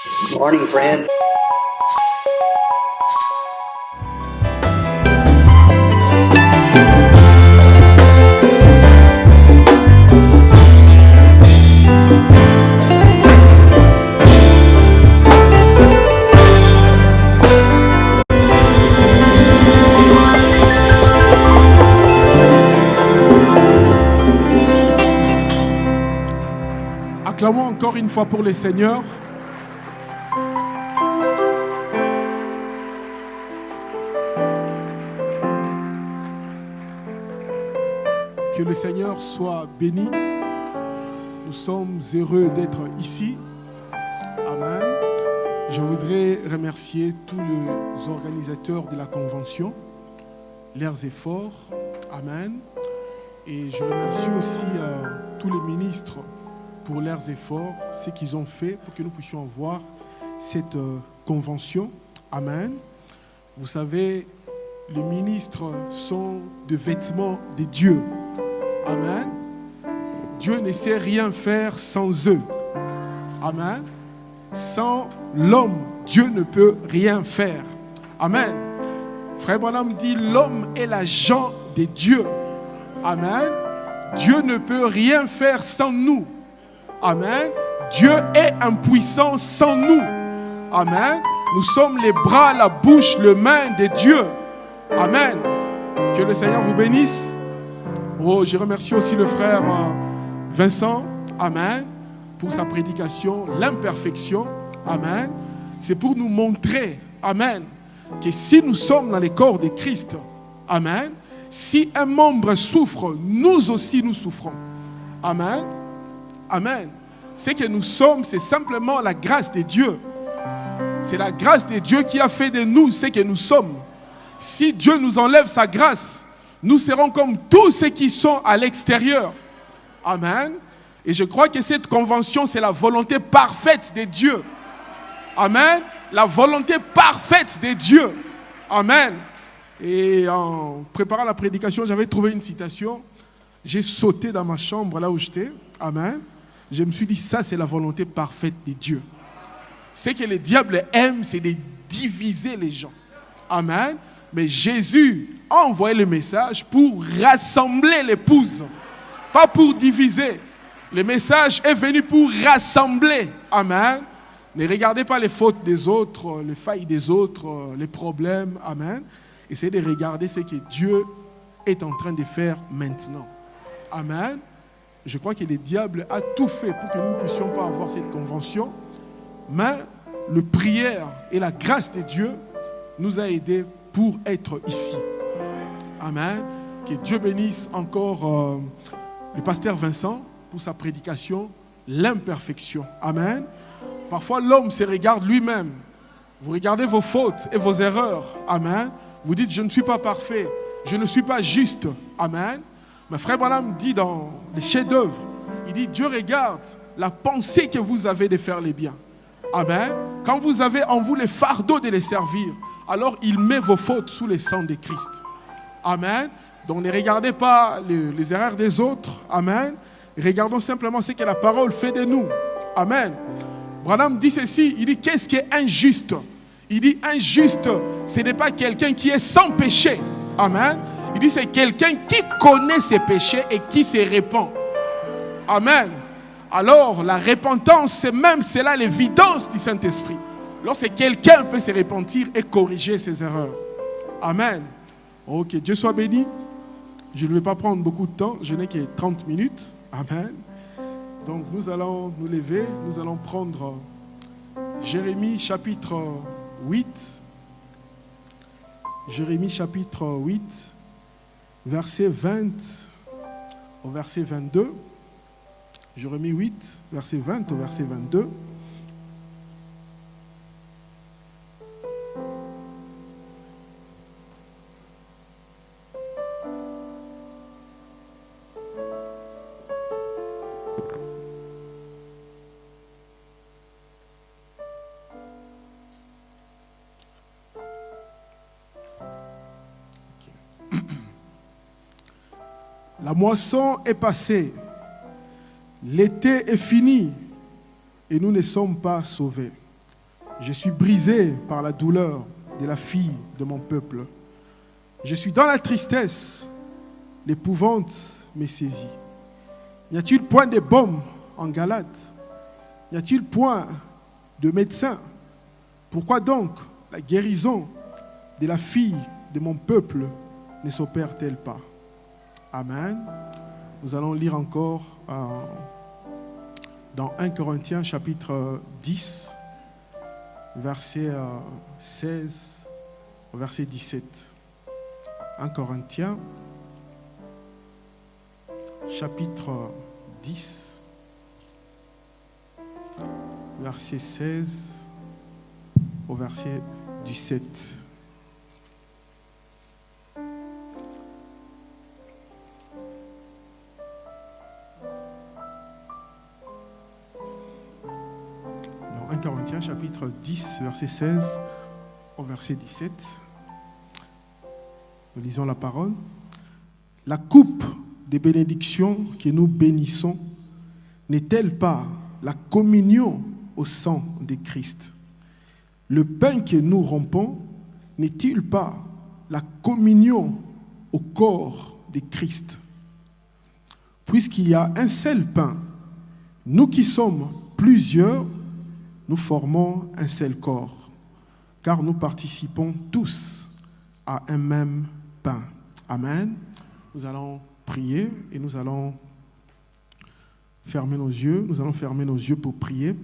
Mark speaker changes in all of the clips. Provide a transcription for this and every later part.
Speaker 1: Good morning, friend.
Speaker 2: Acclamons encore une fois pour le Seigneur. Que le Seigneur soit béni. Nous sommes heureux d'être ici. Amen. Je voudrais remercier tous les organisateurs de la convention, leurs efforts. Amen. Et je remercie aussi tous les ministres pour leurs efforts, ce qu'ils ont fait pour que nous puissions voir cette convention. Amen. Vous savez, les ministres sont des vêtements de Dieu. Amen. Dieu ne sait rien faire sans eux. Amen. Sans l'homme, Dieu ne peut rien faire. Amen. Frère Branham dit, l'homme est l'agent de Dieu. Amen. Dieu ne peut rien faire sans nous. Amen. Dieu est impuissant sans nous. Amen. Nous sommes les bras, la bouche, les mains de Dieu. Amen. Que le Seigneur vous bénisse. Oh, je remercie aussi le frère Vincent. Amen. Pour sa prédication, l'imperfection. Amen. C'est pour nous montrer, amen, que si nous sommes dans le corps de Christ, amen, si un membre souffre, nous aussi nous souffrons. Amen. Amen. Ce que nous sommes, c'est simplement la grâce de Dieu. C'est la grâce de Dieu qui a fait de nous ce que nous sommes. Si Dieu nous enlève sa grâce, nous serons comme tous ceux qui sont à l'extérieur. Amen. Et je crois que cette convention, c'est la volonté parfaite de Dieu. Amen. La volonté parfaite de Dieu. Amen. Et en préparant la prédication, j'avais trouvé une citation. J'ai sauté dans ma chambre là où j'étais. Amen. Je me suis dit, ça c'est la volonté parfaite de Dieu. Ce que le diable aime, c'est de diviser les gens. Amen. Mais Jésus a envoyé le message pour rassembler l'épouse, pas pour diviser. Le message est venu pour rassembler. Amen. Ne regardez pas les fautes des autres, les failles des autres, les problèmes. Amen. Essayez de regarder ce que Dieu est en train de faire maintenant. Amen. Je crois que le diable a tout fait pour que nous ne puissions pas avoir cette convention. Mais la prière et la grâce de Dieu nous a aidés pour être ici. Amen. Que Dieu bénisse encore le pasteur Vincent pour sa prédication, l'imperfection. Amen. Parfois l'homme se regarde lui-même. Vous regardez vos fautes et vos erreurs. Amen. Vous dites, je ne suis pas parfait. Je ne suis pas juste. Amen. Mais frère Branham dit dans les chefs-d'œuvre, il dit, Dieu regarde la pensée que vous avez de faire les biens. Amen. Quand vous avez en vous les fardeaux de les servir, alors il met vos fautes sous le sang de Christ. Amen. Donc ne regardez pas les erreurs des autres. Amen. Regardons simplement ce que la parole fait de nous. Amen. Branham dit ceci, il dit, qu'est-ce qui est injuste? Il dit, injuste, ce n'est pas quelqu'un qui est sans péché. Amen. Il dit, c'est quelqu'un qui connaît ses péchés et qui se répand. Amen. Alors, la repentance, c'est même cela l'évidence du Saint-Esprit. Lorsque quelqu'un peut se repentir et corriger ses erreurs. Amen. Ok, Dieu soit béni. Je ne vais pas prendre beaucoup de temps, je n'ai que 30 minutes. Amen. Donc, nous allons nous lever, nous allons prendre Jérémie chapitre 8. Jérémie chapitre 8. Verset 20 au verset 22. Jérémie 8, verset 20 au verset 22. La moisson est passée, l'été est fini et nous ne sommes pas sauvés. Je suis brisé par la douleur de la fille de mon peuple. Je suis dans la tristesse, l'épouvante me saisit. N'y a-t-il point de baume en Galate? N'y a-t-il point de médecin? Pourquoi donc la guérison de la fille de mon peuple ne s'opère-t-elle pas? Amen. Nous allons lire encore dans 1 Corinthiens chapitre 10, verset 16 au verset 17. 1 Corinthiens chapitre 10, verset 16 au verset 17. Dans 1 Corinthiens chapitre 10, verset 16 au verset 17. Nous lisons la parole. La coupe des bénédictions que nous bénissons n'est-elle pas la communion au sang de Christ? Le pain que nous rompons n'est-il pas la communion au corps de Christ? Puisqu'il y a un seul pain, nous qui sommes plusieurs, nous formons un seul corps, car nous participons tous à un même pain. Amen. Nous allons prier et nous allons fermer nos yeux. Nous allons fermer nos yeux pour prier.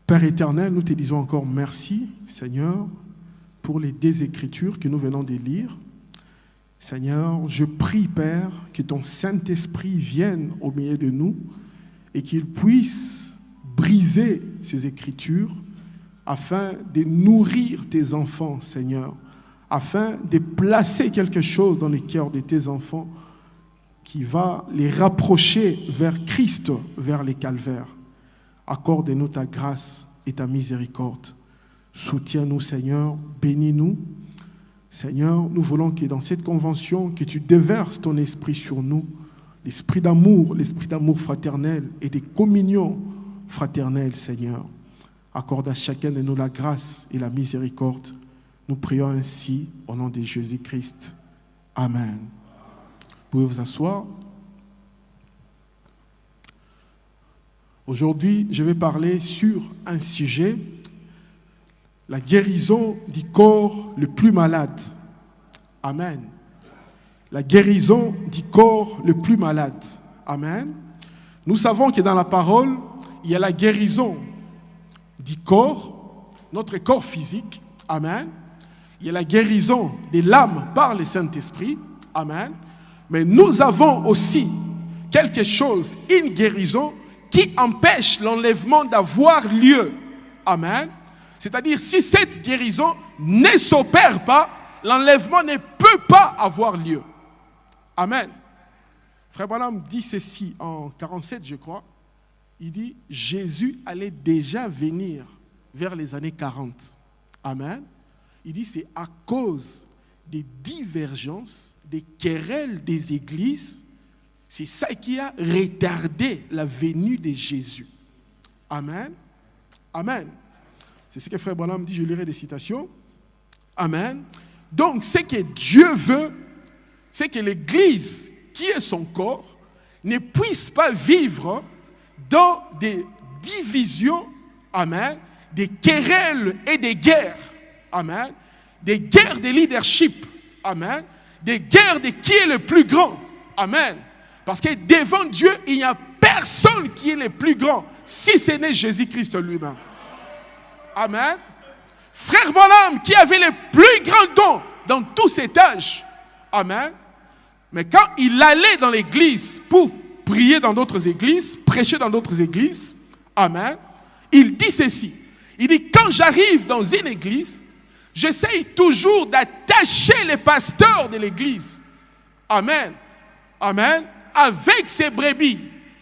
Speaker 2: Père éternel, nous te disons encore merci, Seigneur, pour les deux écritures que nous venons de lire. Seigneur, je prie, Père, que ton Saint-Esprit vienne au milieu de nous et qu'il puisse briser ces écritures afin de nourrir tes enfants, Seigneur, afin de placer quelque chose dans les cœurs de tes enfants qui va les rapprocher vers Christ, vers les calvaires. Accorde-nous ta grâce et ta miséricorde. Soutiens-nous, Seigneur, bénis-nous. Seigneur, nous voulons que dans cette convention, que tu déverses ton esprit sur nous, l'esprit d'amour fraternel et de communion fraternelle, Seigneur. Accorde à chacun de nous la grâce et la miséricorde. Nous prions ainsi au nom de Jésus-Christ. Amen. Vous pouvez vous asseoir. Aujourd'hui, je vais parler sur un sujet, la guérison du corps le plus malade. Amen. La guérison du corps le plus malade. Amen. Nous savons que dans la parole, il y a la guérison du corps, notre corps physique. Amen. Il y a la guérison de l'âme par le Saint-Esprit. Amen. Mais nous avons aussi quelque chose, une guérison qui empêche l'enlèvement d'avoir lieu. Amen. C'est-à-dire, si cette guérison ne s'opère pas, l'enlèvement ne peut pas avoir lieu. Amen. Frère Branham dit ceci en 47, je crois. Il dit, Jésus allait déjà venir vers les années 40. Amen. Il dit, c'est à cause des divergences, des querelles des églises, c'est ça qui a retardé la venue de Jésus. Amen. Amen. C'est ce que Frère Branham dit, je lirai des citations. Amen. Donc, ce que Dieu veut, c'est que l'Église, qui est son corps, ne puisse pas vivre dans des divisions, amen, des querelles et des guerres, amen, des guerres de leadership, amen, des guerres de qui est le plus grand, amen. Parce que devant Dieu, il n'y a personne qui est le plus grand, si ce n'est Jésus-Christ lui-même. Amen. Frère Branham, qui avait les plus grands dons dans tout cet âge, amen. Mais quand il allait dans l'église pour prier dans d'autres églises, prêcher dans d'autres églises, amen, il dit ceci. Il dit, quand j'arrive dans une église, j'essaye toujours d'attacher les pasteurs de l'église. Amen. Amen. Avec ses brebis.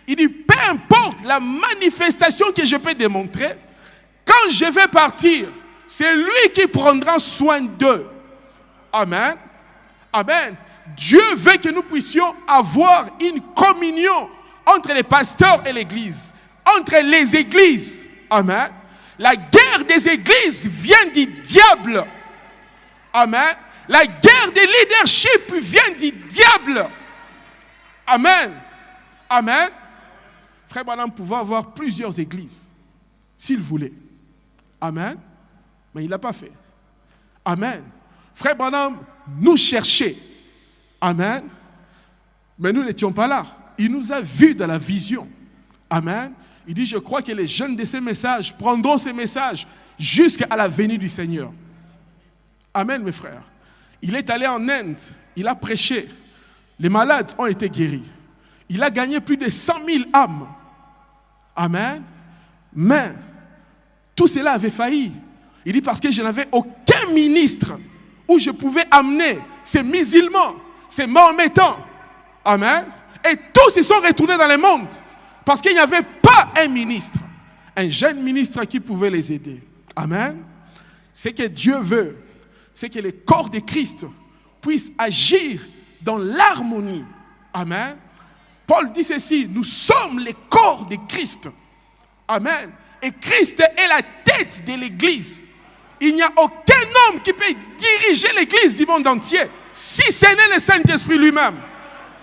Speaker 2: Il dit, peu importe la manifestation que je peux démontrer, quand je vais partir, c'est lui qui prendra soin d'eux. Amen. Amen. Dieu veut que nous puissions avoir une communion entre les pasteurs et l'église, entre les églises. Amen. La guerre des églises vient du diable. Amen. La guerre des leaderships vient du diable. Amen. Amen. Frère Branham pouvait avoir plusieurs églises, s'il voulait. Amen. Mais il n'a pas fait. Amen. Frère Branham nous cherchait. Amen. Mais nous n'étions pas là. Il nous a vus dans la vision. Amen. Il dit, je crois que les jeunes de ces messages prendront ces messages jusqu'à la venue du Seigneur. Amen, mes frères. Il est allé en Inde. Il a prêché. Les malades ont été guéris. Il a gagné plus de 100 000 âmes. Amen. Mais tout cela avait failli. Il dit parce que je n'avais aucun ministre où je pouvais amener ces musulmans, ces mahométans. Amen. Et tous ils sont retournés dans le monde parce qu'il n'y avait pas un ministre, un jeune ministre qui pouvait les aider. Amen. Ce que Dieu veut, c'est que le corps de Christ puisse agir dans l'harmonie. Amen. Paul dit ceci, nous sommes le corps de Christ. Amen. Et Christ est la tête de l'Église. Il n'y a aucun homme qui peut diriger l'Église du monde entier si ce n'est le Saint-Esprit lui-même.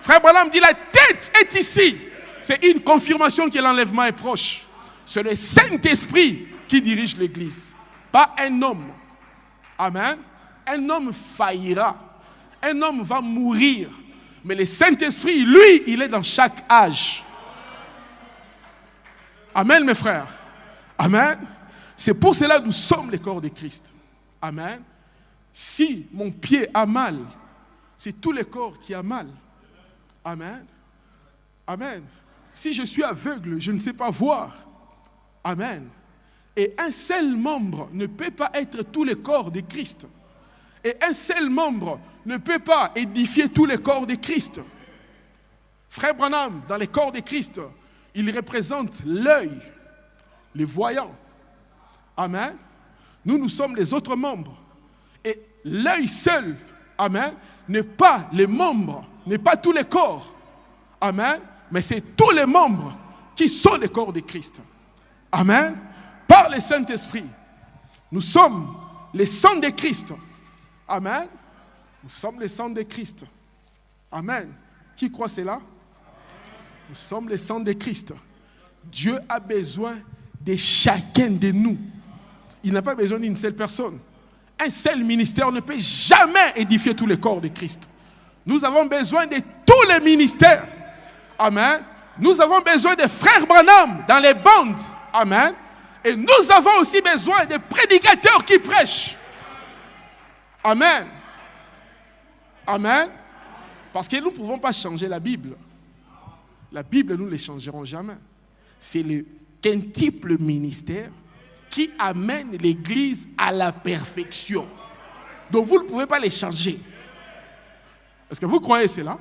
Speaker 2: Frère Branham dit la tête est ici. C'est une confirmation que l'enlèvement est proche. C'est le Saint-Esprit qui dirige l'Église, pas un homme. Amen. Un homme faillira. Un homme va mourir. Mais le Saint-Esprit, lui, il est dans chaque âge. Amen, mes frères. Amen. C'est pour cela que nous sommes le corps de Christ. Amen. Si mon pied a mal, c'est tout le corps qui a mal. Amen. Amen. Si je suis aveugle, je ne sais pas voir. Amen. Et un seul membre ne peut pas être tout le corps de Christ. Et un seul membre ne peut pas édifier tout le corps de Christ. Frère Branham, dans le corps de Christ, il représente l'œil, les voyants. Amen. Nous sommes les autres membres. Et l'œil seul, amen, n'est pas les membres, n'est pas tous les corps. Amen. Mais c'est tous les membres qui sont le corps de Christ. Amen. Par le Saint-Esprit, nous sommes les sang de Christ. Amen. Nous sommes les sang de Christ. Amen. Qui croit cela? Nous sommes les sang de Christ. Dieu a besoin de chacun de nous. Il n'a pas besoin d'une seule personne. Un seul ministère ne peut jamais édifier tous les corps de Christ. Nous avons besoin de tous les ministères. Amen. Nous avons besoin de frères Branham dans les bandes. Amen. Et nous avons aussi besoin de prédicateurs qui prêchent. Amen. Amen. Parce que nous ne pouvons pas changer la Bible. La Bible, nous ne la changerons jamais. C'est le quintuple ministère qui amène l'Église à la perfection. Donc vous ne pouvez pas les changer. Est-ce que vous croyez cela?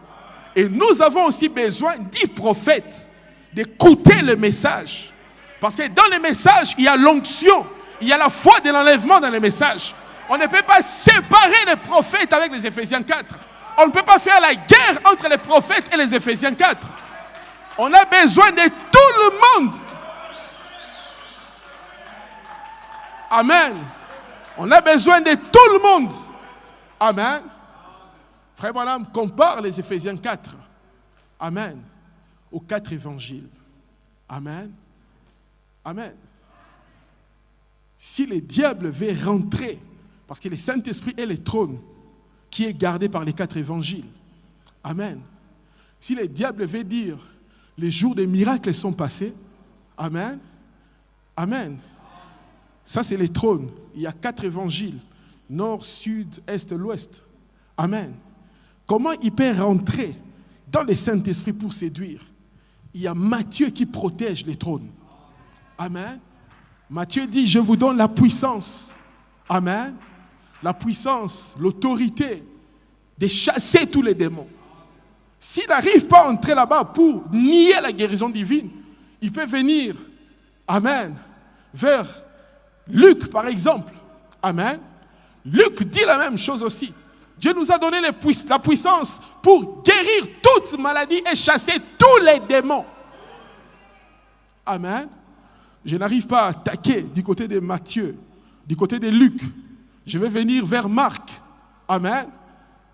Speaker 2: Et nous avons aussi besoin des prophètes, d'écouter le message. Parce que dans le message, il y a l'onction, il y a la foi de l'enlèvement dans le message. On ne peut pas séparer les prophètes avec les Éphésiens 4. On ne peut pas faire la guerre entre les prophètes et les Éphésiens 4. On a besoin de tout le monde. Amen. On a besoin de tout le monde. Amen. Frère Branham compare les Éphésiens 4. Amen. Aux 4 évangiles. Amen. Amen. Si le diable veut rentrer, parce que le Saint-Esprit est le trône qui est gardé par les 4 évangiles. Amen. Si le diable veut dire, les jours des miracles sont passés. Amen. Amen. Ça, c'est le trône. Il y a 4 évangiles. Nord, sud, est, l'ouest. Amen. Comment il peut rentrer dans le Saint-Esprit pour séduire? Il y a Matthieu qui protège les trônes. Amen. Matthieu dit, je vous donne la puissance. Amen. La puissance, l'autorité de chasser tous les démons. S'il n'arrive pas à entrer là-bas pour nier la guérison divine, il peut venir, amen, vers Luc par exemple. Amen. Luc dit la même chose aussi. Dieu nous a donné la puissance pour guérir toute maladie et chasser tous les démons. Amen. je n'arrive pas à attaquer du côté de Matthieu, du côté de Luc. Je vais venir vers Marc. Amen.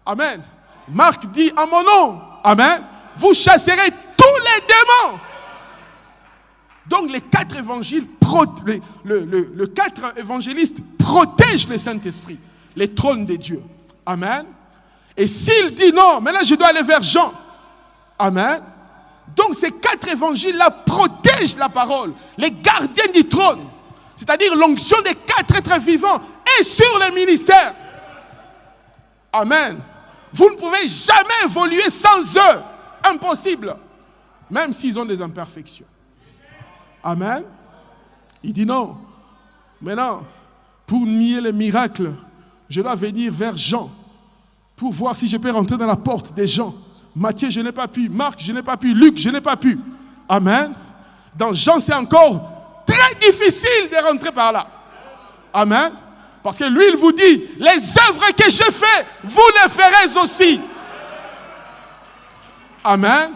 Speaker 2: Amen. Marc dit à mon nom, amen, vous chasserez tous les démons. Donc les 4 évangiles, les 4 évangélistes protègent le Saint-Esprit, les trônes de Dieu. Amen. Et s'il dit non, mais là je dois aller vers Jean. Amen. Donc ces 4 évangiles-là protègent la parole, les gardiens du trône. C'est-à-dire l'onction des 4 êtres vivants est sur le ministère. Amen. Vous ne pouvez jamais évoluer sans eux. Impossible. Même s'ils ont des imperfections. Amen. Il dit non. Maintenant, pour nier les miracles, je dois venir vers Jean pour voir si je peux rentrer dans la porte des gens. Matthieu, je n'ai pas pu. Marc, je n'ai pas pu. Luc, je n'ai pas pu. Amen. Dans Jean, c'est encore très difficile de rentrer par là. Amen. Parce que lui, il vous dit, les œuvres que je fais, vous les ferez aussi. Amen.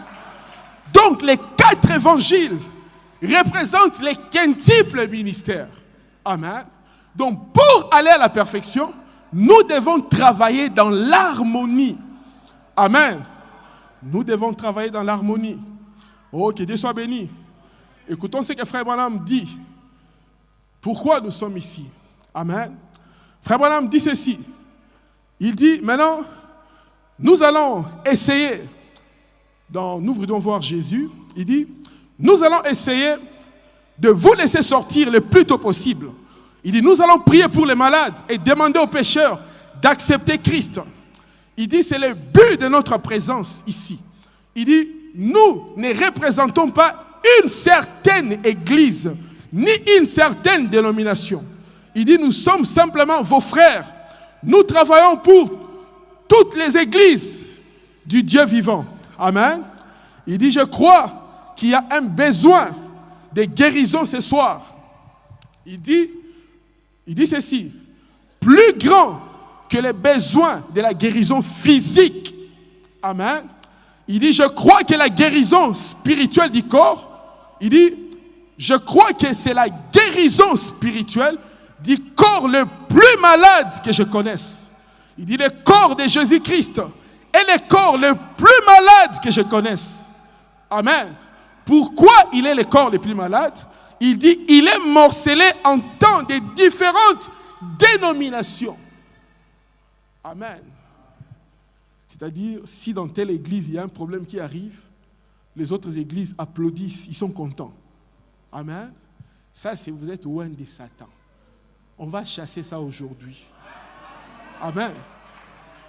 Speaker 2: Donc, les 4 évangiles représentent les quintuples ministères. Amen. Donc, pour aller à la perfection, nous devons travailler dans l'harmonie. Amen. Nous devons travailler dans l'harmonie. Oh, que Dieu soit béni. Écoutons ce que Frère Branham dit. Pourquoi nous sommes ici? Amen. Frère Branham dit ceci. Il dit, maintenant, nous allons essayer, nous voudrions voir Jésus, il dit, nous allons essayer de vous laisser sortir le plus tôt possible. Il dit, nous allons prier pour les malades et demander aux pécheurs d'accepter Christ. Il dit, c'est le but de notre présence ici. Il dit, nous ne représentons pas une certaine église, ni une certaine dénomination. Il dit, nous sommes simplement vos frères. Nous travaillons pour toutes les églises du Dieu vivant. Amen. Il dit, je crois qu'il y a un besoin de guérison ce soir. Il dit ceci, plus grand que les besoins de la guérison physique. Amen. Il dit, je crois que la guérison spirituelle du corps, il dit, je crois que c'est la guérison spirituelle du corps le plus malade que je connaisse. Il dit, le corps de Jésus-Christ est le corps le plus malade que je connaisse. Amen. Pourquoi il est le corps le plus malade? Il dit, il est morcelé en tant de différentes dénominations. Amen. C'est-à-dire, si dans telle église, il y a un problème qui arrive, les autres églises applaudissent, ils sont contents. Amen. Ça, c'est vous êtes loin de Satan. On va chasser ça aujourd'hui. Amen.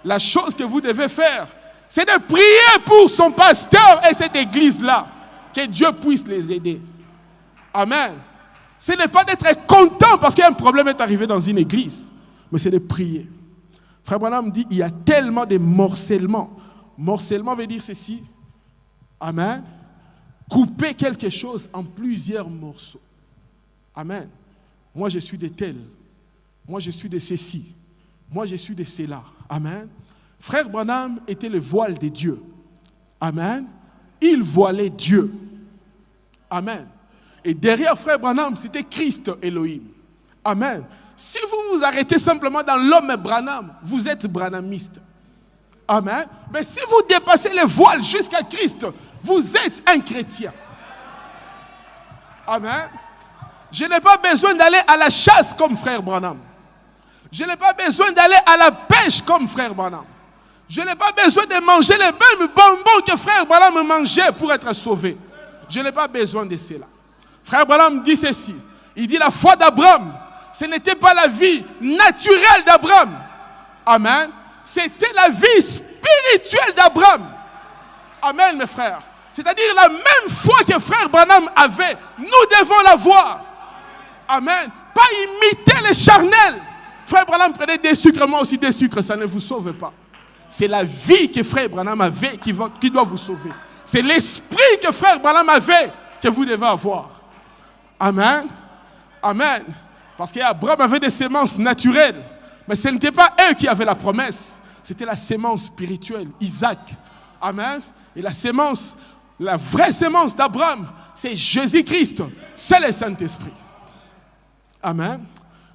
Speaker 2: La chose que vous devez faire, c'est de prier pour son pasteur et cette église-là. Que Dieu puisse les aider. Amen. Ce n'est pas d'être content parce qu'un problème est arrivé dans une église, mais c'est de prier. Frère Branham dit, il y a tellement de morcellement. Morcellement veut dire ceci. Amen. Couper quelque chose en plusieurs morceaux. Amen. Moi, je suis de tel. Moi, je suis de ceci. Moi, je suis de cela. Amen. Frère Branham était le voile de Dieu. Amen. Il voilait Dieu. Amen. Et derrière Frère Branham, c'était Christ Elohim. Amen. Si vous vous arrêtez simplement dans l'homme Branham, vous êtes branhamiste. Amen. Mais si vous dépassez le voile jusqu'à Christ, vous êtes un chrétien. Amen. Je n'ai pas besoin d'aller à la chasse comme Frère Branham. Je n'ai pas besoin d'aller à la pêche comme Frère Branham. Je n'ai pas besoin de manger les mêmes bonbons que Frère Branham mangeait pour être sauvé. Je n'ai pas besoin de cela. Frère Branham dit ceci. Il dit la foi d'Abraham, ce n'était pas la vie naturelle d'Abraham. Amen. C'était la vie spirituelle d'Abraham. Amen, mes frères. C'est-à-dire la même foi que Frère Branham avait, nous devons l'avoir. Amen. Pas imiter les charnels. Frère Branham prenait des sucres, moi aussi des sucres, ça ne vous sauve pas. C'est la vie que Frère Branham avait qui doit vous sauver. C'est l'esprit que Frère Branham avait que vous devez avoir. Amen. Amen. Parce qu'Abraham avait des semences naturelles. Mais ce n'était pas eux qui avaient la promesse. C'était la sémence spirituelle, Isaac. Amen. Et la sémence, La vraie sémence d'Abraham, c'est Jésus-Christ. C'est le Saint-Esprit. Amen.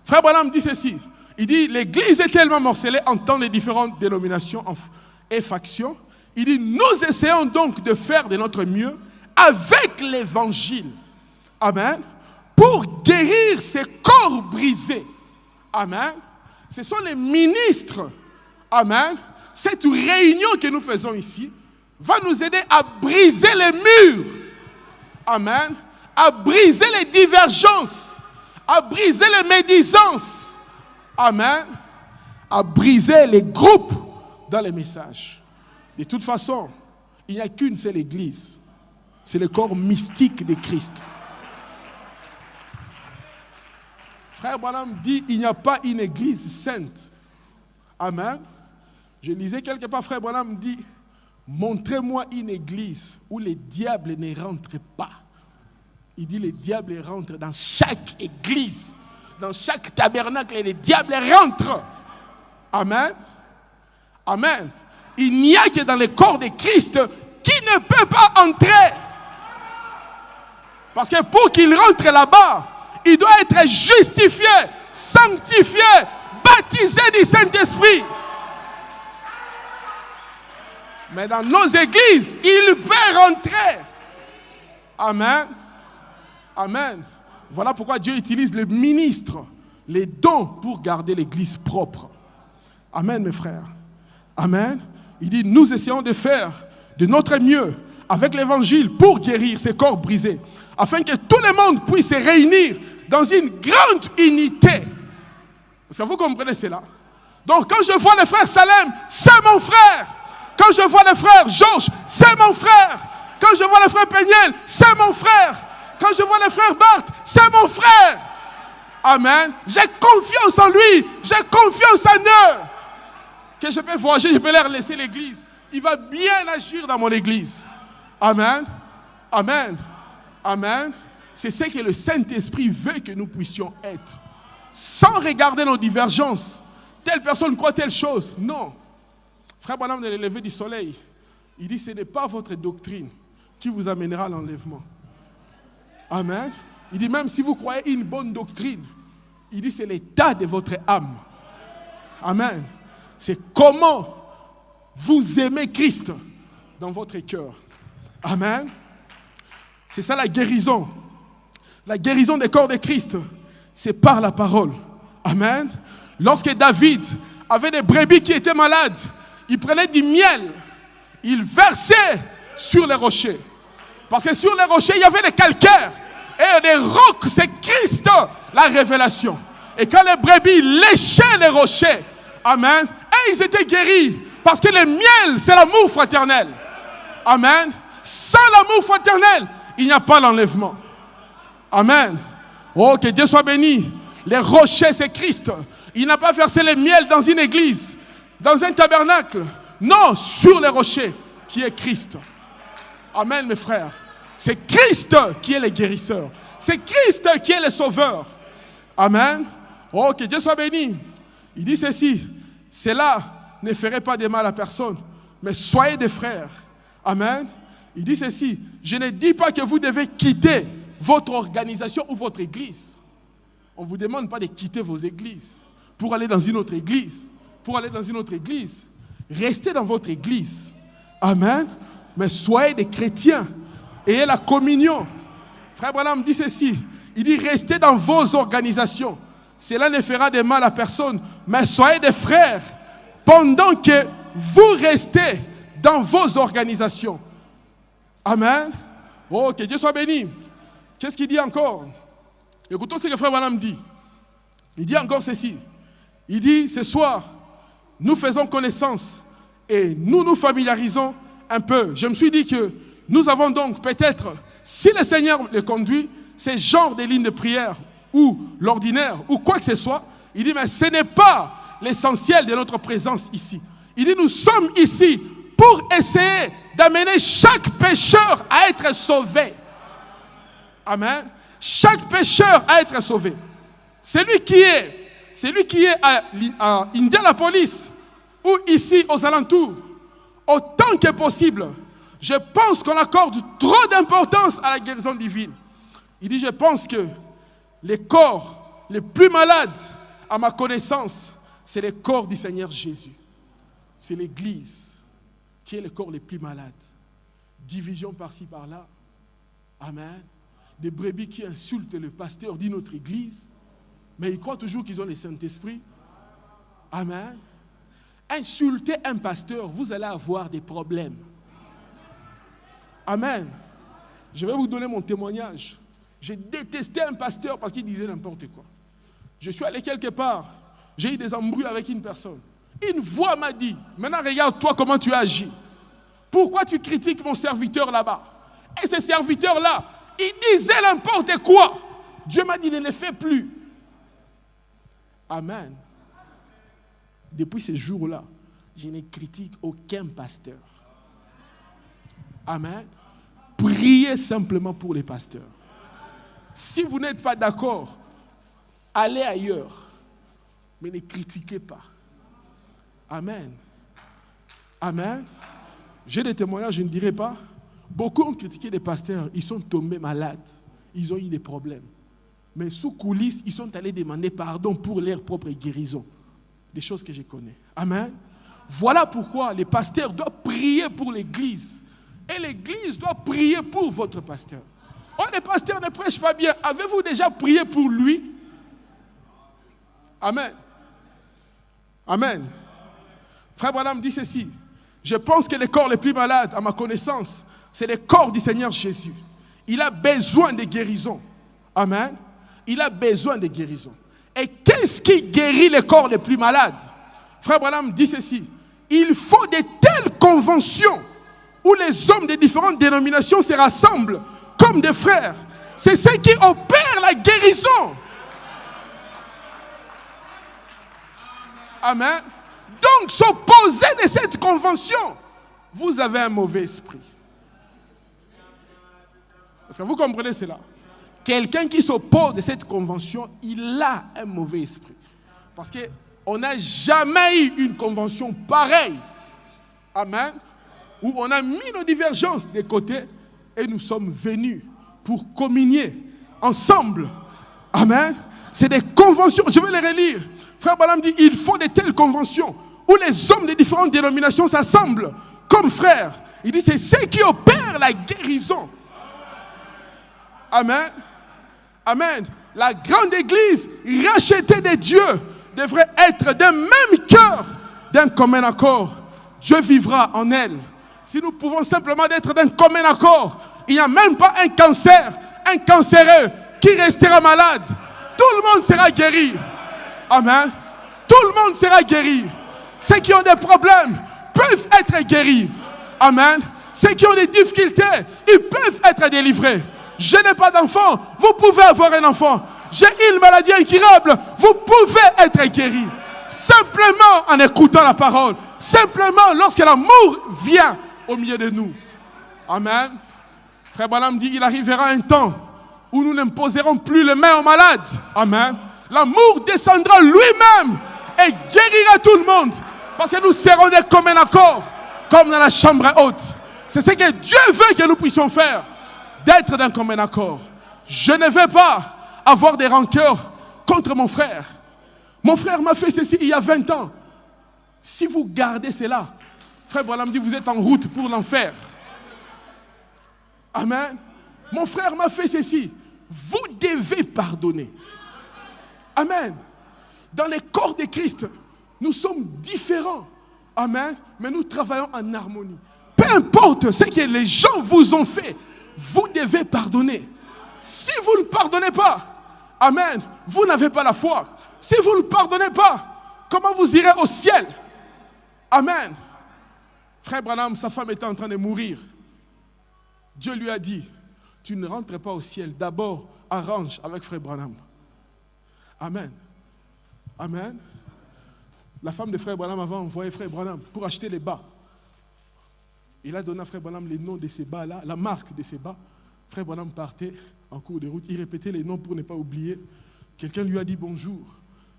Speaker 2: Frère Branham dit ceci. Il dit, l'Église est tellement morcelée en tant les différentes dénominations et factions. Il dit, nous essayons donc de faire de notre mieux avec l'Évangile. Amen. Pour guérir ces corps brisés. Amen. Ce sont les ministres. Amen. Cette réunion que nous faisons ici va nous aider à briser les murs. Amen. À briser les divergences. À briser les médisances. Amen. À briser les groupes dans les messages. De toute façon, il n'y a qu'une seule église. C'est le corps mystique de Christ. Frère Branham dit, il n'y a pas une église sainte. Amen. Je lisais quelque part, Frère Branham dit, montrez-moi une église où les diables ne rentrent pas. Il dit, les diables rentrent dans chaque église. Dans chaque tabernacle, les diables rentrent. Amen. Amen. Il n'y a que dans le corps de Christ qui ne peut pas entrer. Parce que pour qu'il rentre là-bas, il doit être justifié, sanctifié, baptisé du Saint-Esprit. Mais dans nos églises, il peut rentrer. Amen. Amen. Voilà pourquoi Dieu utilise les ministres, les dons pour garder l'église propre. Amen, mes frères. Amen. Il dit, nous essayons de faire de notre mieux avec l'évangile pour guérir ces corps brisés, afin que tout le monde puisse se réunir dans une grande unité. Est-ce que vous comprenez cela? Donc quand je vois le frère Salem, c'est mon frère. Quand je vois le frère Georges, c'est mon frère. Quand je vois le frère Péniel, c'est mon frère. Quand je vois le frère Barthes, c'est mon frère. Amen. J'ai confiance en lui. J'ai confiance en eux. Que je peux voyager, je peux leur laisser l'église. Il va bien agir dans mon église. Amen. Amen. Amen. C'est ce que le Saint-Esprit veut que nous puissions être. Sans regarder nos divergences. Telle personne croit telle chose. Non. Frère Branham de l'élevé du soleil, il dit, ce n'est pas votre doctrine qui vous amènera à l'enlèvement. Amen. Il dit, même si vous croyez une bonne doctrine, il dit, c'est l'état de votre âme. Amen. C'est comment vous aimez Christ dans votre cœur. Amen. C'est ça la guérison. La guérison des corps de Christ, c'est par la parole. Amen. Lorsque David avait des brebis qui étaient malades, il prenait du miel, il versait sur les rochers. Parce que sur les rochers, il y avait des calcaires. Et des rocs, c'est Christ, la révélation. Et quand les brebis léchaient les rochers, amen, et ils étaient guéris. Parce que le miel, c'est l'amour fraternel. Amen. Sans l'amour fraternel, il n'y a pas l'enlèvement. Amen. Oh, que Dieu soit béni. Les rochers, c'est Christ. Il n'a pas versé le miel dans une église, dans un tabernacle. Non, sur les rochers, qui est Christ. Amen, mes frères. C'est Christ qui est le guérisseur. C'est Christ qui est le sauveur. Amen. Oh, que Dieu soit béni. Il dit ceci. Cela ne ferait pas de mal à personne, mais soyez des frères. Amen. Il dit ceci. Je ne dis pas que vous devez quitter votre organisation ou votre église. On ne vous demande pas de quitter vos églises pour aller dans une autre église. Pour aller dans une autre église. Restez dans votre église. Amen. Mais soyez des chrétiens. Ayez la communion. Frère Branham dit ceci. Il dit, restez dans vos organisations. Cela ne fera de mal à personne. Mais soyez des frères pendant que vous restez dans vos organisations. Amen. Oh, que Dieu soit béni. Qu'est-ce qu'il dit encore? Écoutons ce que frère Branham dit. Il dit encore ceci. Il dit, ce soir, nous faisons connaissance et nous nous familiarisons un peu. Je me suis dit que nous avons donc peut-être, si le Seigneur le conduit, ces genres de lignes de prière ou l'ordinaire ou quoi que ce soit, il dit, mais ce n'est pas l'essentiel de notre présence ici. Il dit, nous sommes ici pour essayer d'amener chaque pécheur à être sauvé. Amen. Chaque pécheur à être sauvé. Celui qui est à Indianapolis ou ici aux alentours, autant que possible, Je pense qu'on accorde trop d'importance à la guérison divine. Il dit, je pense que les corps les plus malades, à ma connaissance, c'est les corps du Seigneur Jésus. C'est l'Église qui est le corps les plus malades. Division par-ci, par-là. Amen. Des brebis qui insultent le pasteur de notre Église, mais ils croient toujours qu'ils ont le Saint-Esprit. Amen. Insultez un pasteur, vous allez avoir des problèmes. Amen. Je vais vous donner mon témoignage. J'ai détesté un pasteur parce qu'il disait n'importe quoi. Je suis allé quelque part, j'ai eu des embrouilles avec une personne. Une voix m'a dit, maintenant regarde-toi comment tu agis. Pourquoi tu critiques mon serviteur là-bas? Et ce serviteur-là, il disait n'importe quoi. Dieu m'a dit, ne le fais plus. Amen. Depuis ce jour-là, je ne critique aucun pasteur. Amen. Priez simplement pour les pasteurs. Si vous n'êtes pas d'accord, allez ailleurs. Mais ne critiquez pas. Amen. Amen. J'ai des témoignages, je ne dirai pas. Beaucoup ont critiqué les pasteurs, ils sont tombés malades. Ils ont eu des problèmes. Mais sous coulisses, ils sont allés demander pardon pour leur propre guérison. Des choses que je connais. Amen. Voilà pourquoi les pasteurs doivent prier pour l'église. Et l'église doit prier pour votre pasteur. Oh, les pasteurs ne prêchent pas bien. Avez-vous déjà prié pour lui? Amen. Amen. Frère Branham dit ceci. Je pense que les corps les plus malades, à ma connaissance, c'est le corps du Seigneur Jésus. Il a besoin de guérison. Amen. Il a besoin de guérison. Et qu'est-ce qui guérit les corps les plus malades? Frère Branham dit ceci. Il faut de telles conventions où les hommes de différentes dénominations se rassemblent comme des frères. C'est ce qui opère la guérison. Amen. Donc, s'opposer de cette convention, vous avez un mauvais esprit. Est-ce que vous comprenez cela? Quelqu'un qui s'oppose de cette convention, il a un mauvais esprit. Parce qu'on n'a jamais eu une convention pareille. Amen. Où on a mis nos divergences de côté et nous sommes venus pour communier ensemble. Amen. C'est des conventions. Je vais les relire. Frère Branham dit, il faut de telles conventions où les hommes de différentes dénominations s'assemblent comme frères. Il dit, c'est ce qui opère la guérison. Amen. Amen. La grande église rachetée de Dieu devrait être d'un même cœur, d'un commun accord. Dieu vivra en elle. Si nous pouvons simplement être d'un commun accord, il n'y a même pas un cancéreux qui restera malade. Tout le monde sera guéri. Amen. Tout le monde sera guéri. Ceux qui ont des problèmes peuvent être guéris. Amen. Ceux qui ont des difficultés, ils peuvent être délivrés. Je n'ai pas d'enfant, vous pouvez avoir un enfant. J'ai une maladie incurable, vous pouvez être guéri. Simplement en écoutant la parole. Simplement lorsque l'amour vient au milieu de nous. Amen. Frère Branham dit, il arrivera un temps où nous n'imposerons plus les mains aux malades. Amen. L'amour descendra lui-même et guérira tout le monde. Parce que nous serons des communs accords, comme dans la chambre haute. C'est ce que Dieu veut que nous puissions faire. D'être d'un commun accord. Je ne vais pas avoir des rancœurs contre mon frère. Mon frère m'a fait ceci il y a 20 ans. Si vous gardez cela, frère Branham dit, vous êtes en route pour l'enfer. Amen. Mon frère m'a fait ceci. Vous devez pardonner. Amen. Dans les corps de Christ, nous sommes différents. Amen. Mais nous travaillons en harmonie. Peu importe ce que les gens vous ont fait, vous devez pardonner. Si vous ne pardonnez pas, amen, vous n'avez pas la foi. Si vous ne pardonnez pas, comment vous irez au ciel? Amen. Frère Branham, sa femme était en train de mourir. Dieu lui a dit, tu ne rentres pas au ciel. D'abord, arrange avec frère Branham. Amen. Amen. La femme de frère Branham avait envoyé frère Branham pour acheter les bas. Il a donné à frère Branham les noms de ces bas-là, la marque de ces bas. Frère Branham partait en cours de route. Il répétait les noms pour ne pas oublier. Quelqu'un lui a dit bonjour.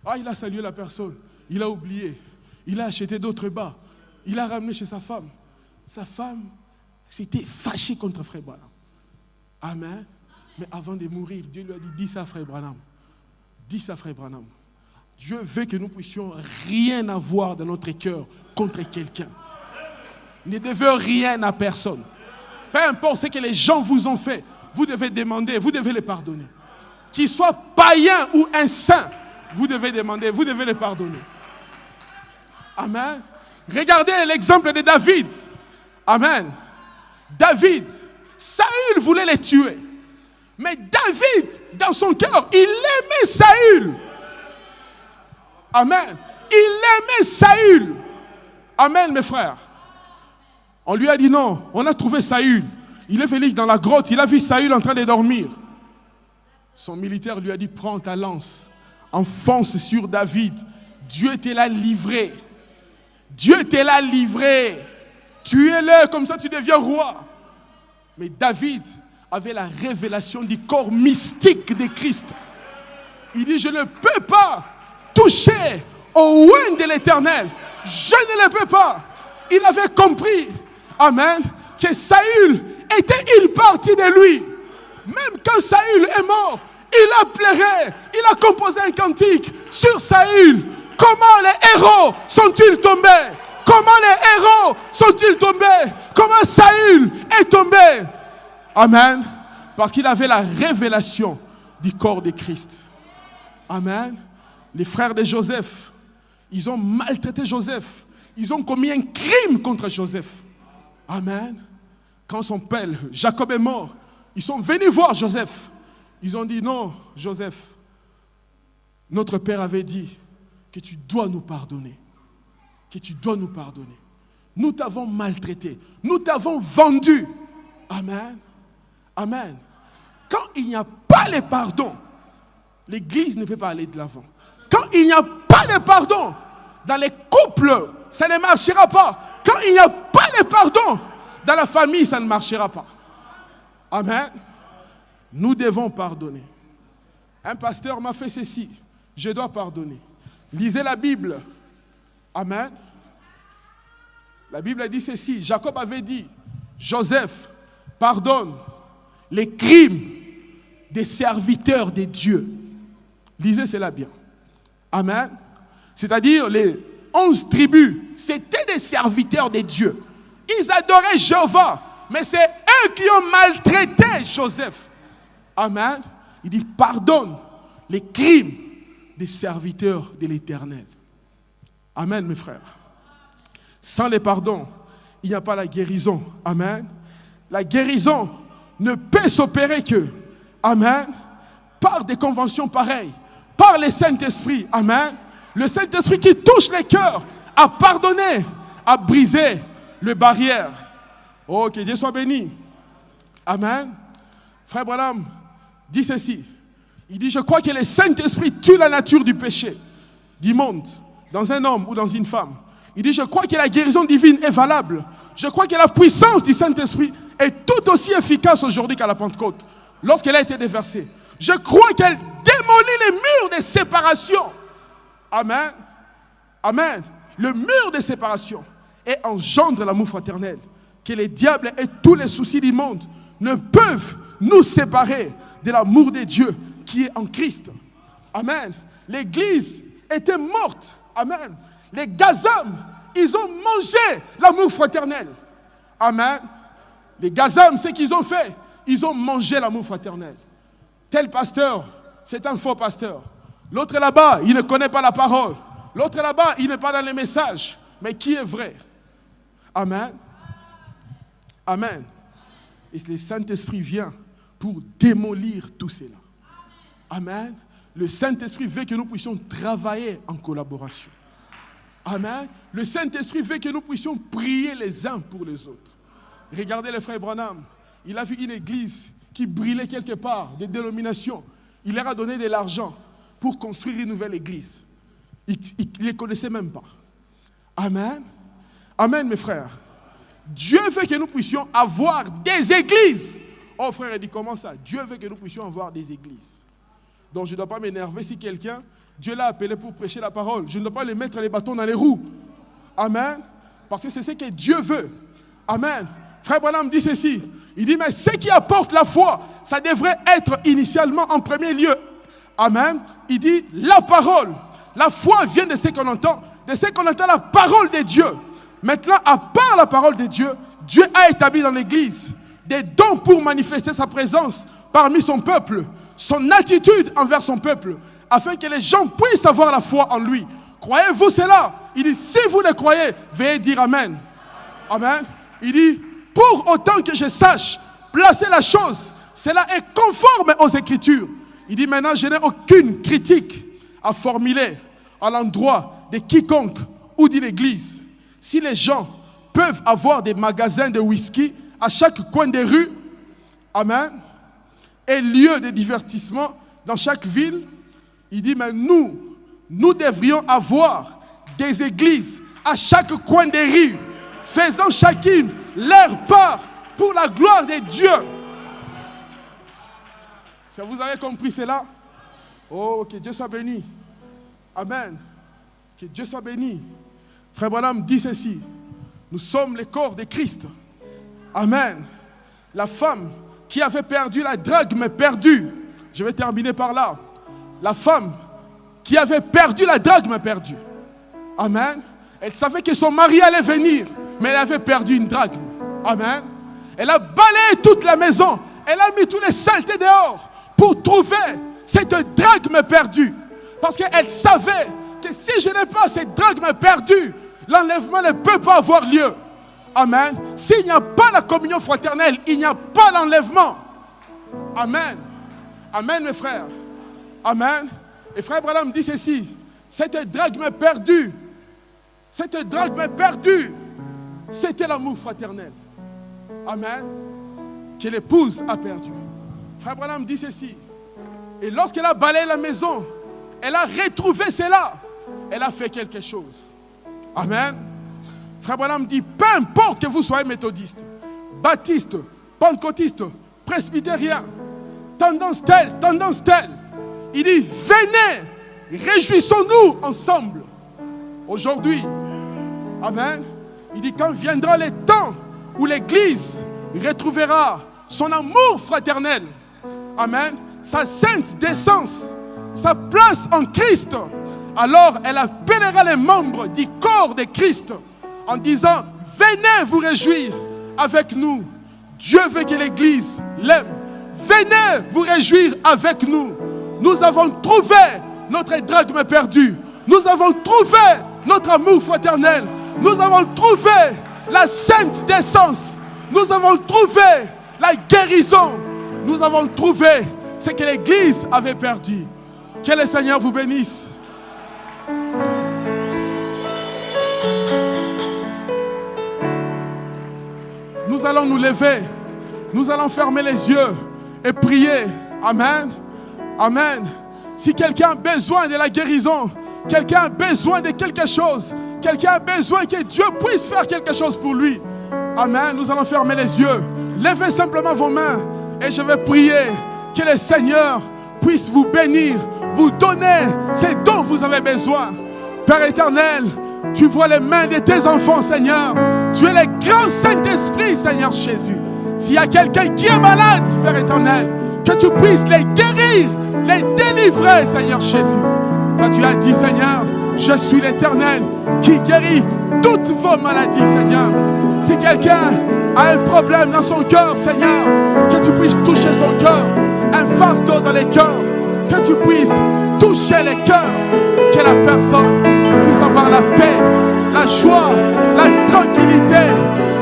Speaker 2: Ah, il a salué la personne. Il a oublié. Il a acheté d'autres bas. Il a ramené chez sa femme. Sa femme C'était fâché contre frère Branham. Amen. Mais avant de mourir, Dieu lui a dit, dis ça frère Branham. Dis ça frère Branham. Dieu veut que nous puissions rien avoir dans notre cœur contre quelqu'un. Ne devez rien à personne. Peu importe ce que les gens vous ont fait, vous devez demander, vous devez les pardonner. Qu'ils soient païens ou un saint, vous devez demander, vous devez les pardonner. Amen. Regardez l'exemple de David. Amen. David, Saül voulait les tuer. Mais David, dans son cœur, il aimait Saül. Amen. Il aimait Saül. Amen, mes frères. On lui a dit non, on a trouvé Saül. Il est venu dans la grotte, il a vu Saül en train de dormir. Son militaire lui a dit, prends ta lance, enfonce sur David. Dieu te l'a livré. Dieu te l'a livré. Tuez-le, comme ça tu deviens roi. Mais David avait la révélation du corps mystique de Christ. Il dit, je ne peux pas toucher au oint de l'Éternel. Je ne le peux pas. Il avait compris, amen, que Saül était une partie de lui. Même quand Saül est mort, il a pleuré, il a composé un cantique sur Saül. Comment les héros sont-ils tombés? Comment les héros sont-ils tombés? Comment Saül est tombé? Amen. Parce qu'il avait la révélation du corps de Christ. Amen. Les frères de Joseph, ils ont maltraité Joseph. Ils ont commis un crime contre Joseph. Amen. Quand son père, Jacob, est mort, ils sont venus voir Joseph. Ils ont dit, non, Joseph, notre père avait dit que tu dois nous pardonner. Que tu dois nous pardonner. Nous t'avons maltraité. Nous t'avons vendu. Amen. Amen. Quand il n'y a pas le pardon, l'Église ne peut pas aller de l'avant. Quand il n'y a pas de pardon, dans les couples, ça ne marchera pas. Quand il n'y a pas de pardon, dans la famille, ça ne marchera pas. Amen. Nous devons pardonner. Un pasteur m'a fait ceci. Je dois pardonner. Lisez la Bible. Amen. La Bible a dit ceci. Jacob avait dit, Joseph, pardonne les crimes des serviteurs de Dieu. Lisez cela bien. Amen. C'est-à-dire les 11 tribus, c'était des serviteurs de Dieu. Ils adoraient Jéhovah, mais c'est eux qui ont maltraité Joseph. Amen. Il dit, pardonne les crimes des serviteurs de l'Éternel. Amen, mes frères. Sans les pardons, il n'y a pas la guérison. Amen. La guérison ne peut s'opérer que, amen, par des conventions pareilles, par le Saint-Esprit. Amen. Le Saint-Esprit qui touche les cœurs à pardonner, à briser les barrières. Oh, que Dieu soit béni. Amen. Frère Branham dit ceci. Il dit, je crois que le Saint-Esprit tue la nature du péché, du monde, dans un homme ou dans une femme. Il dit, je crois que la guérison divine est valable. Je crois que la puissance du Saint-Esprit est tout aussi efficace aujourd'hui qu'à la Pentecôte, lorsqu'elle a été déversée. Je crois qu'elle démolit les murs de séparation. Amen. Amen. Le mur de séparation et engendre l'amour fraternel. Que les diables et tous les soucis du monde ne peuvent nous séparer de l'amour de Dieu qui est en Christ. Amen. L'Église était morte. Amen. Les Gazam, ils ont mangé l'amour fraternel. Amen. Les Gazam, ce qu'ils ont fait, ils ont mangé l'amour fraternel. Tel pasteur, c'est un faux pasteur. L'autre là-bas, il ne connaît pas la parole. L'autre là-bas, il n'est pas dans les messages. Mais qui est vrai? Amen. Amen. Et le Saint-Esprit vient pour démolir tout cela. Amen. Le Saint-Esprit veut que nous puissions travailler en collaboration. Amen. Le Saint-Esprit veut que nous puissions prier les uns pour les autres. Regardez le frère Branham. Il a vu une église qui brûlait quelque part, des dénominations. Il leur a donné de l'argent pour construire une nouvelle église. Il ne les connaissait même pas. Amen. Amen, mes frères. Dieu veut que nous puissions avoir des églises. Oh frère, il dit comment ça? Dieu veut que nous puissions avoir des églises. Donc je ne dois pas m'énerver si quelqu'un, Dieu l'a appelé pour prêcher la parole. Je ne dois pas lui mettre les bâtons dans les roues. Amen. Parce que c'est ce que Dieu veut. Amen. Frère Branham dit ceci. Il dit, mais ce qui apporte la foi, ça devrait être initialement en premier lieu. Amen. Il dit, la parole. La foi vient de ce qu'on entend. De ce qu'on entend la parole de Dieu. Maintenant, à part la parole de Dieu, Dieu a établi dans l'Église des dons pour manifester sa présence parmi son peuple, son attitude envers son peuple, afin que les gens puissent avoir la foi en lui. Croyez-vous cela? Il dit, si vous le croyez, veuillez dire Amen. Amen. Il dit, pour autant que je sache placer la chose, cela est conforme aux Écritures. Il dit, maintenant, je n'ai aucune critique à formuler à l'endroit de quiconque ou de l'Église. Si les gens peuvent avoir des magasins de whisky à chaque coin des rues, amen, et lieu de divertissement dans chaque ville, il dit, mais nous devrions avoir des églises à chaque coin des rues, faisant chacune leur part pour la gloire de Dieu. Si vous avez compris cela, oh, que Dieu soit béni. Amen. Que Dieu soit béni. Frère Branham dit ceci. Nous sommes le corps de Christ. Amen. La femme qui avait perdu la drachme perdue. Je vais terminer par là. La femme qui avait perdu la drachme perdue. Amen. Elle savait que son mari allait venir, mais elle avait perdu une drachme. Amen. Elle a balayé toute la maison. Elle a mis tous les saletés dehors pour trouver cette drachme perdue. Parce qu'elle savait que si je n'ai pas cette drachme perdue, l'enlèvement ne peut pas avoir lieu. Amen. S'il n'y a pas la communion fraternelle, il n'y a pas l'enlèvement. Amen. Amen, mes frères. Amen. Et frère Branham dit ceci. Cette drachme perdue, c'était l'amour fraternel. Amen. Que l'épouse a perdu. Frère Branham dit ceci. Et lorsqu'elle a balayé la maison, elle a retrouvé cela. Elle a fait quelque chose. Amen. Frère Branham dit, peu importe que vous soyez méthodiste, baptiste, pentecôtiste, presbytérien, tendance telle, il dit, venez, réjouissons-nous ensemble. Aujourd'hui, amen, il dit, quand viendra le temps où l'Église retrouvera son amour fraternel, amen, sa sainte décence, sa place en Christ, alors elle appellera les membres du corps de Christ en disant, venez vous réjouir avec nous. Dieu veut que l'Église l'aime. Venez vous réjouir avec nous. Nous avons trouvé notre drachme perdu. Nous avons trouvé notre amour fraternel. Nous avons trouvé la sainte décence. Nous avons trouvé la guérison. Nous avons trouvé ce que l'Église avait perdu. Que le Seigneur vous bénisse. Nous allons nous lever. Nous allons fermer les yeux et prier. Amen. Amen. Si quelqu'un a besoin de la guérison, quelqu'un a besoin de quelque chose, quelqu'un a besoin que Dieu puisse faire quelque chose pour lui. Amen. Nous allons fermer les yeux. Levez simplement vos mains et je vais prier que le Seigneur puisse vous bénir, vous donner ce dont vous avez besoin. Père éternel, tu vois les mains de tes enfants, Seigneur. Tu es le grand Saint-Esprit, Seigneur Jésus. S'il y a quelqu'un qui est malade, Père éternel, que tu puisses les guérir, les délivrer, Seigneur Jésus. Toi, tu as dit, Seigneur, je suis l'Éternel qui guérit toutes vos maladies, Seigneur. Si quelqu'un a un problème dans son cœur, Seigneur, que tu puisses toucher son cœur, un fardeau dans les cœurs, que tu puisses toucher les cœurs, que la personne puisse avoir la paix, la joie, la tranquillité,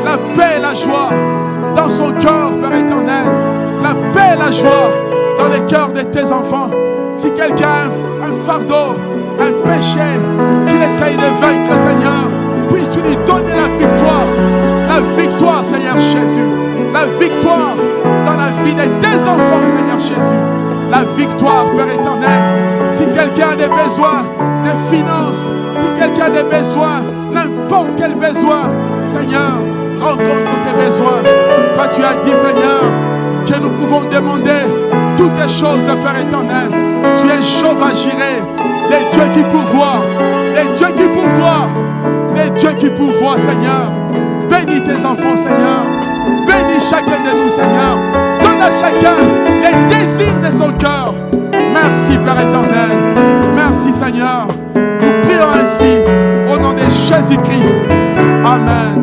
Speaker 2: la paix et la joie dans son cœur, Père éternel. La paix et la joie dans les cœurs de tes enfants. Si quelqu'un a un fardeau, un péché qu'il essaye de vaincre, Seigneur, puisses-tu lui donner la victoire, Seigneur Jésus. La victoire dans la vie de tes enfants, Seigneur Jésus. La victoire, Père éternel. Si quelqu'un a des besoins de finances, si quelqu'un a des besoins, n'importe quel besoin, Seigneur, rencontre ces besoins. Toi, tu as dit, Seigneur, que nous pouvons demander toutes les choses, Père éternel. Tu es Jéhovah Jireh, les dieux qui pourvoient, les dieux qui pourvoient, les dieux qui pourvoient, Seigneur. Bénis tes enfants, Seigneur. Bénis chacun de nous, Seigneur. Donne à chacun les désirs de son cœur. Merci, Père éternel. Merci, Seigneur. Nous prions ainsi au nom de Jésus-Christ. Amen.